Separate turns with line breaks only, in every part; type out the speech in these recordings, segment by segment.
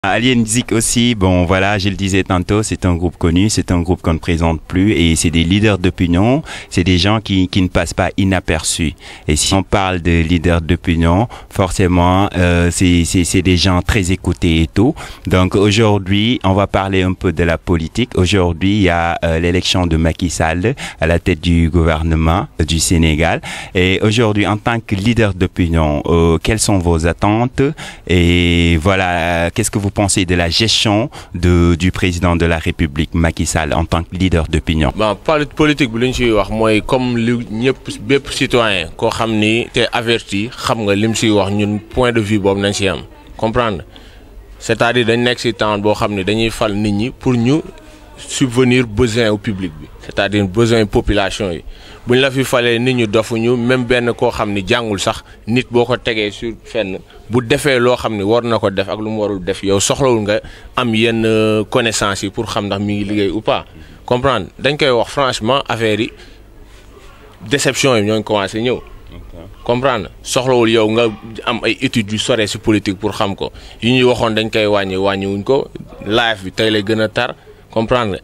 Alien Zik aussi, bon voilà, je le disais tantôt, c'est un groupe connu, c'est un groupe qu'on ne présente plus et c'est des leaders d'opinion, c'est des gens qui ne passent pas inaperçus. Et si on parle de leaders d'opinion, forcément, c'est des gens très écoutés et tout. Donc aujourd'hui, on va parler un peu de la politique. Aujourd'hui, il y a l'élection de Macky Sall à la tête du gouvernement du Sénégal. Et aujourd'hui, en tant que leader d'opinion, quelles sont vos attentes? Et voilà, qu'est-ce que vous pensez de la gestion du président de la République Macky Sall en tant que leader d'opinion?
Bon, politique bi li ñu ciy wax mooy comme li ñëpp bépp citoyen koo xam ni te averti xam nga lim ciy wax ñun point de vue boobu nañ ci am comprendre c'est-à-dire dañ nekk ci temps boo xam ni dañuy fal nit ñi pour ñu subvenir besoin au public bi c'est-à-dire besoin population yi buñ la fi falee nit ñu dofuñu même benn koo xam ni jàngul sax nit boo ko tegee sur fenn bu defee loo xam ni war na ko def ak lu mu warul def yow soxlawul nga am yenn connaissance yi pour xam ndax mi ngi liggéey ou pas comprendre dañ koy wax franchement affaire yi déception yi ñoo ngi commencé ñëw comprendre soxlawul yow nga am ay études yu sore ci politique pour xam ko yi ñuy waxoon dañ koy wàññiwuñ ko live bi tey lay gën a tar comprendre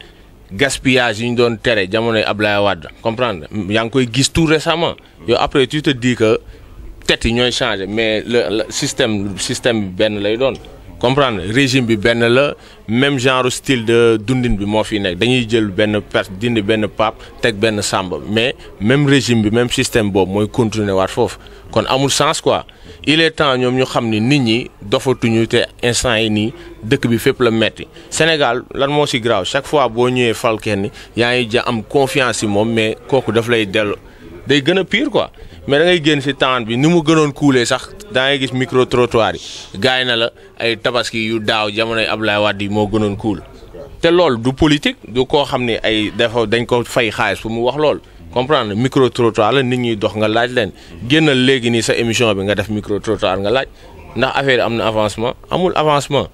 gaspillage yi ñu doon tere jamonoy Ablaye Wade comprendre yaa ngi koy gis tout récemment yow après tu te dis que tête yi ñooy changé mais le système bi benn lay doon comprendre régime bi benn la même genre style de dundin bi moo fi nekk dañuy jël benn dindi benn pape teg benn sàmba mais même régime bi même système boobu mooy continuer waat foofu kon amul sens quoi il est temps ñoom ñu xam ni nit ñi dofatuñu te instant yi nii dëkk bi fépp la metti Sénégal lan moo ci grave chaque fois boo ñëwee fal kenn yaa ngi ja am confiance ci moom mais kooku daf lay dellu day gën a pire quoi mais da ngay génn ci temps bi ni mu gënoon kuulee sax da ngay gis micro trottoir yi gaay na la ay tabaski yu daaw jamonoy Ablaye Wade yi moo gënoon kuul te loolu du politique du koo xam ne ay dafa dañ ko fay xaalis pour mu wax lool comprendre micro trottoir la nit ñuy dox nga laaj leen génnal léegi nii sa émission bi nga def micro trottoir nga laaj ndax affaire am na avancement amul avancement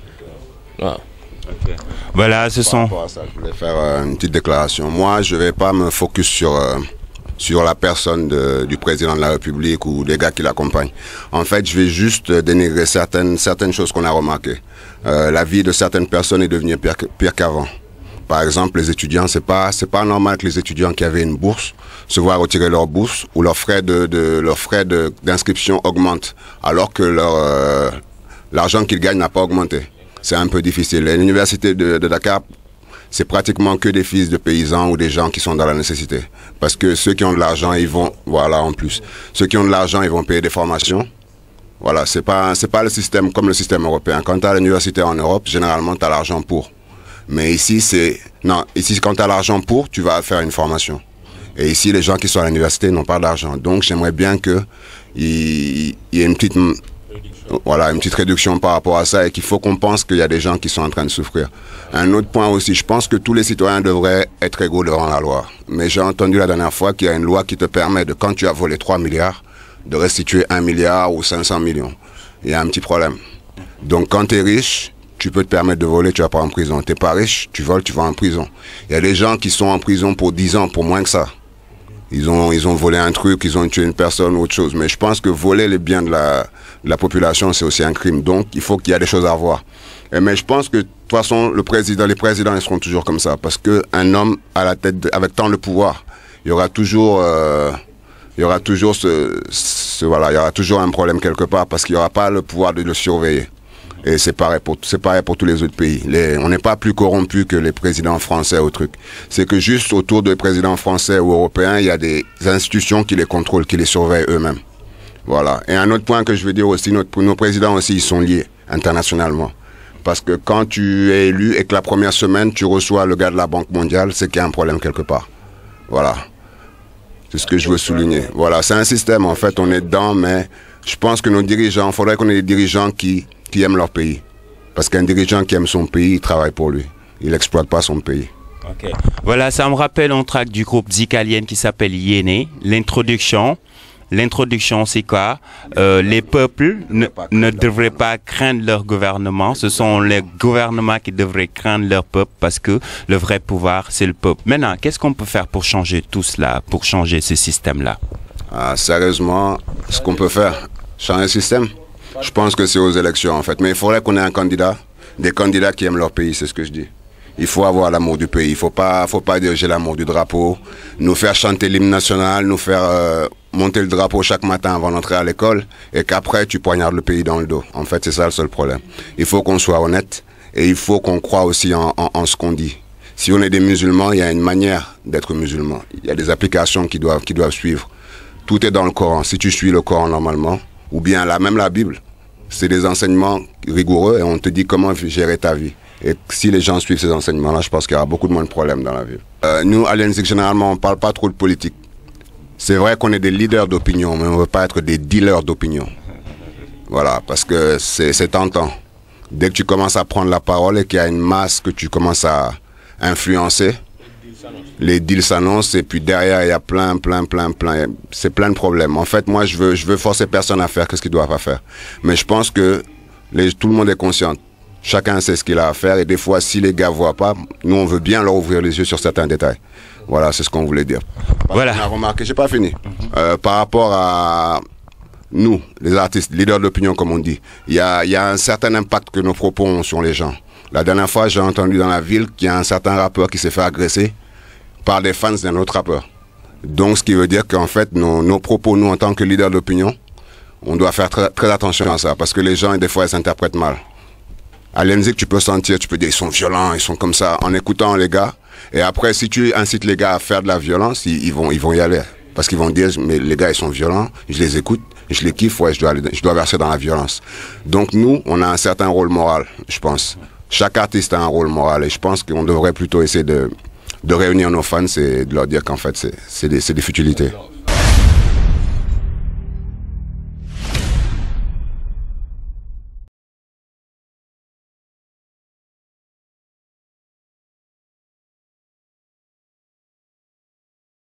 waaw.
Okay. Voilà, ce sont.
Par rapport à ça, je voulais faire une petite déclaration. Moi, je vais pas me focus sur la personne du président de la République ou des gars qui l'accompagnent. En fait, je vais juste dénigrer certaines choses qu'on a remarquées. La vie de certaines personnes est devenue pire qu'avant. Par exemple, les étudiants, c'est pas normal que les étudiants qui avaient une bourse se voient retirer leur bourse ou leurs frais d'inscription augmentent alors que l'argent qu'ils gagnent n'a pas augmenté. C'est un peu difficile. L'université de Dakar, c'est pratiquement que des fils de paysans ou des gens qui sont dans la nécessité. Parce que ceux qui ont de l'argent, ils vont, voilà, en plus. Ceux qui ont de l'argent, ils vont payer des formations. Voilà, c'est pas le système comme le système européen. Quand tu as l'université en Europe, généralement, tu as l'argent pour. Mais ici, ici, quand tu as l'argent pour, tu vas faire une formation. Et ici, les gens qui sont à l'université n'ont pas d'argent. Donc, j'aimerais bien qu'il y ait une petite réduction par rapport à ça et qu'il faut qu'on pense qu'il y a des gens qui sont en train de souffrir. Un autre point aussi, je pense que tous les citoyens devraient être égaux devant la loi. Mais j'ai entendu la dernière fois qu'il y a une loi qui te permet de, quand tu as volé 3 milliards, de restituer 1 milliard ou 500 millions. Il y a un petit problème. Donc quand tu es riche, tu peux te permettre de voler, tu vas pas en prison. Tu n'es pas riche, tu voles, tu vas en prison. Il y a des gens qui sont en prison pour 10 ans, pour moins que ça. Ils ont volé un truc, ils ont tué une personne ou autre chose. Mais je pense que voler les biens de la population, c'est aussi un crime. Donc, il faut qu'il y ait des choses à voir. Mais je pense que, de toute façon, les présidents, ils seront toujours comme ça. Parce qu'un homme à la tête, avec tant de pouvoir, il y aura toujours un problème quelque part parce qu'il n'y aura pas le pouvoir de le surveiller. Et c'est pareil pour tous les autres pays. On n'est pas plus corrompu que les présidents français ou trucs. C'est que juste autour des présidents français ou européens, il y a des institutions qui les contrôlent, qui les surveillent eux-mêmes. Voilà. Et un autre point que je veux dire aussi, nos présidents aussi, ils sont liés internationalement. Parce que quand tu es élu et que la première semaine, tu reçois le gars de la Banque mondiale, c'est qu'il y a un problème quelque part. Voilà. C'est ce que je veux souligner. Voilà. C'est un système, en fait, on est dedans, mais je pense que nos dirigeants, il faudrait qu'on ait des dirigeants qui aiment leur pays. Parce qu'un dirigeant qui aime son pays, il travaille pour lui. Il n'exploite pas son pays.
Okay. Voilà, ça me rappelle un track du groupe Zik Alien qui s'appelle Yéné. L'introduction, c'est quoi? Les peuples ne devraient pas craindre leur gouvernement. Ce sont les gouvernements qui devraient craindre leur peuple parce que le vrai pouvoir, c'est le peuple. Maintenant, qu'est-ce qu'on peut faire pour changer tout cela, pour changer ce système-là?
Sérieusement, ce qu'on peut faire, changer le système? Je pense que c'est aux élections en fait. Mais il faudrait qu'on ait un candidat des candidats qui aiment leur pays, c'est ce que je dis. Il faut avoir l'amour du pays. Il faut pas dire j'ai l'amour du drapeau, nous faire chanter l'hymne national, nous faire monter le drapeau chaque matin avant d'entrer à l'école et qu'après tu poignardes le pays dans le dos. En fait, c'est ça le seul problème. Il faut qu'on soit honnête et il faut qu'on croie aussi en ce qu'on dit. Si on est des musulmans, il y a une manière d'être musulman. Il y a des applications qui doivent suivre. Tout est dans le Coran. Si tu suis le Coran normalement, ou bien même la Bible, c'est des enseignements rigoureux et on te dit comment gérer ta vie. Et si les gens suivent ces enseignements-là, je pense qu'il y aura beaucoup de moins de problèmes dans la vie. Nous, à l'ENSIC, généralement, on ne parle pas trop de politique. C'est vrai qu'on est des leaders d'opinion, mais on ne veut pas être des dealers d'opinion. Voilà, parce que c'est tentant. Dès que tu commences à prendre la parole et qu'il y a une masse que tu commences à influencer, les deals s'annoncent et puis derrière, il y a plein. C'est plein de problèmes. En fait, moi, je veux forcer personne à faire ce qu'il ne doit pas faire. Mais je pense que tout le monde est conscient. Chacun sait ce qu'il a à faire et des fois, si les gars ne voient pas, nous, on veut bien leur ouvrir les yeux sur certains détails. Voilà, c'est ce qu'on voulait dire.
Voilà.
On a remarqué, j'ai pas fini. Par rapport à nous, les artistes, leaders d'opinion, comme on dit, il y a un certain impact que nos propos ont sur les gens. La dernière fois, j'ai entendu dans la ville qu'il y a un certain rappeur qui s'est fait agresser par des fans d'un autre rappeur. Donc, ce qui veut dire qu'en fait, nos propos, nous, en tant que leaders d'opinion, on doit faire très attention à ça parce que les gens, des fois, ils s'interprètent mal. À l'ENSIC, tu peux sentir, tu peux dire, ils sont violents, ils sont comme ça, en écoutant les gars. Et après, si tu incites les gars à faire de la violence, ils vont y aller. Parce qu'ils vont dire, mais les gars, ils sont violents, je les écoute, je les kiffe, ouais, je dois verser dans la violence. Donc nous, on a un certain rôle moral, je pense. Chaque artiste a un rôle moral et je pense qu'on devrait plutôt essayer de réunir nos fans et de leur dire qu'en fait, c'est des futilités.